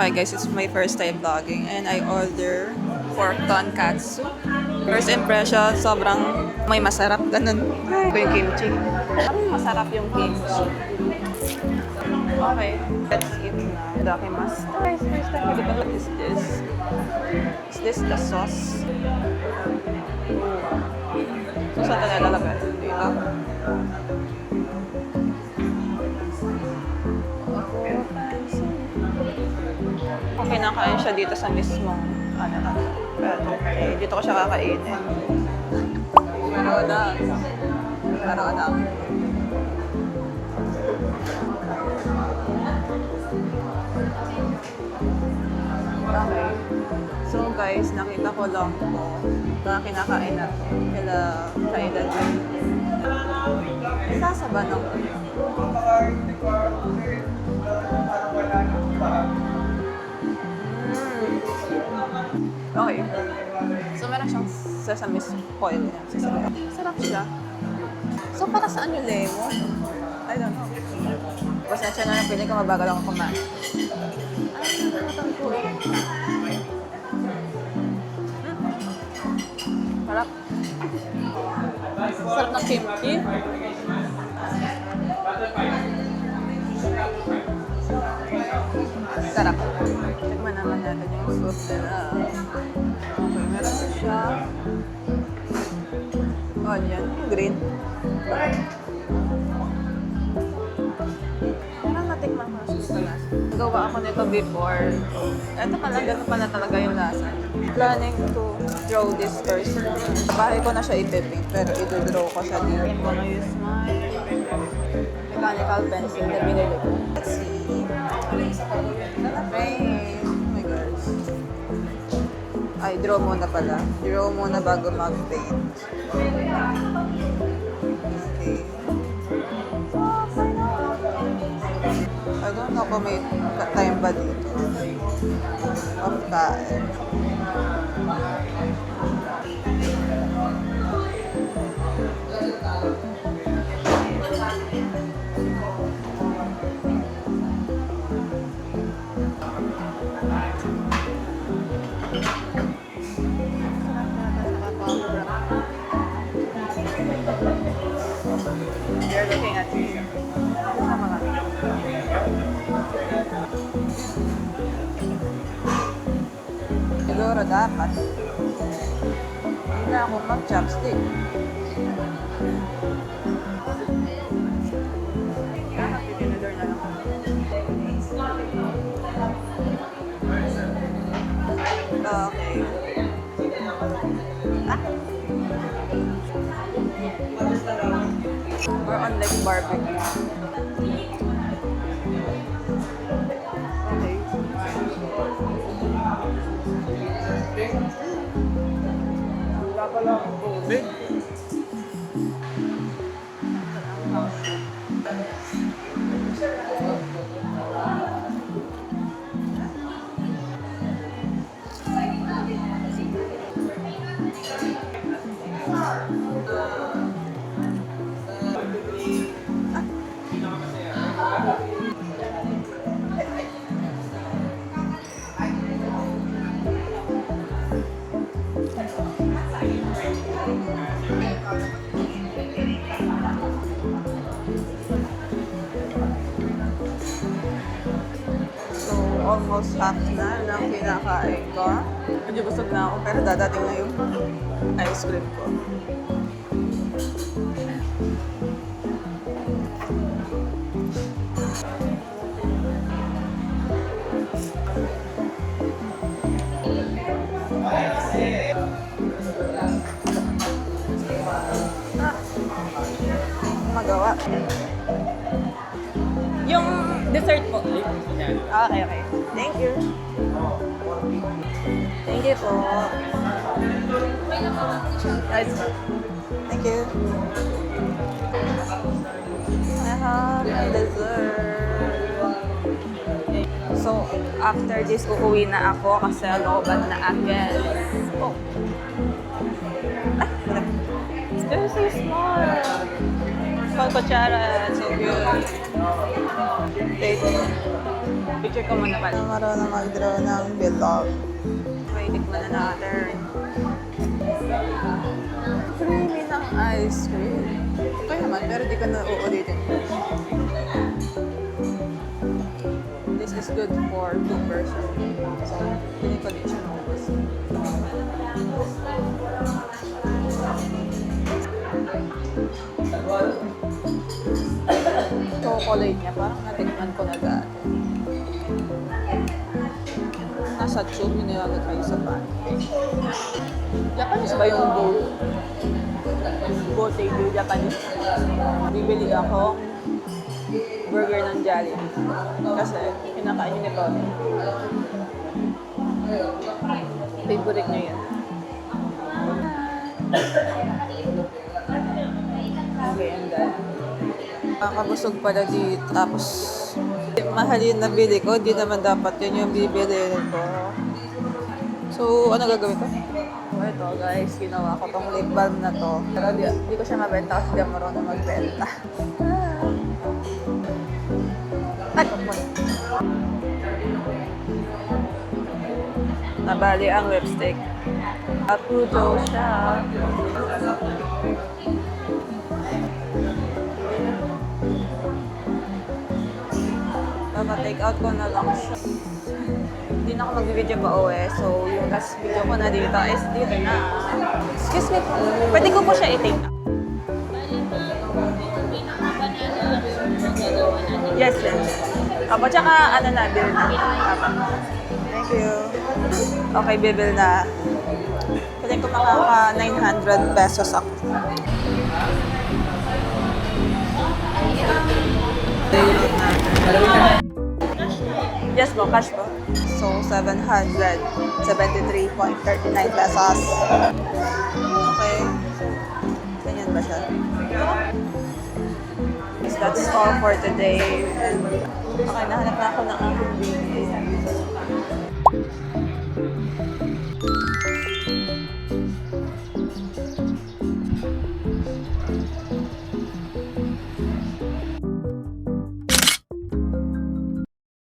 Okay guys, it's my first time vlogging and I order pork tonkatsu. First impression, sobrang may masarap, ganun. Ito yung kimchi. Parang masarap yung kimchi. Okay, let's eat na. Dakimasu. Guys, first time ko, what is this? Is this the sauce? So, saan ito nilalagay? Dito? Kung kinakain siya dito sa mismong pero dito ko siya kakainin. Pero na. Okay. So guys, nakita ko lang na kinakain na kila Kaida dyan. Sasaba ng Okay. So, meron siyang sesame oil. Sarap siya. So, para saan yung lemon? I don't know. Pasensya na lang, piling ko mabagal ako kumain. Ay, nakakatan ko eh. Sarap. Sarap ng kimchi. Sarap. Tikman naman natin yung sauce nila. Okay, meron na siya. Onion, green. Parang natikman ko na siya sa lasa. Nagawa ako nito before. Ito pala, ganun pala talaga yung lasa. Planning to draw this first. Bahay ko na siya ipipaint, pero i-draw ko siya dito. I'm gonna use my mechanical pencil na binili ko. Let's see. Rain. Oh my gosh. Ay, draw muna pala. Draw muna bago mag-paint. Okay. I don't know kung may time ba dito. Of kain. You're looking at me. Siguro dapat. Hindi na ako mag-chopstick. Tinidor na lang. Okay. We're on like barbecue. Okay. Wala pala akong tubig. So, almost half na ng kinakain ko. Medyo busog na ako, pero dadating na yung ice cream ko. Magawa. Yung dessert po. Okay. Thank you. Thank you po. Nice. Thank you. I have my dessert. So, after this, uuwi na ako kasi looban na agad. Oh. They're so small. Small kutsara. So good. Taste. Picture ko muna pala. Marunong mag-draw ng bilog. Okay, tikman na natin. Creamy ng ice cream. Okay naman, pero di ko na uulitin. This is good for 2 persons. So, hindi ko din siya naubos. Chocolate niya, parang natikman ko na dati. Nasa tube, yung nilalagay sa pan. Japanese ba yung boat? Boat table, Japanese. Bibili ako burger ng Jollibee. Kasi kinakain niya nito. Favorite niya yan. Okay, and then kakabusog pala dito. Tapos mahal yung nabili ko. Di naman dapat yun yung bibili ko. So, ano gagawin ko? Ito guys, ginawa ko tong lip balm na to. Pero di ko siya mabenta kasi di ako marunong magbenta. Nabali ang lipstick. Apudo siya. Take out ko na lang siya. Hindi na ako mag-video pa uwi. So, yung last video ko na dito is dito na. Excuse me, pwede ko po siya i-take out. Yes, yes. Apo, tsaka ano na, bill na. Apo. Thank you. Okay, bibil na. Pwede ko makaka 900 pesos ako. Yes po, cash po. So, 773.39 pesos. Okay. Ganyan ba siya? Yes, that's all for today. Okay, nahanap na ako ng aking video.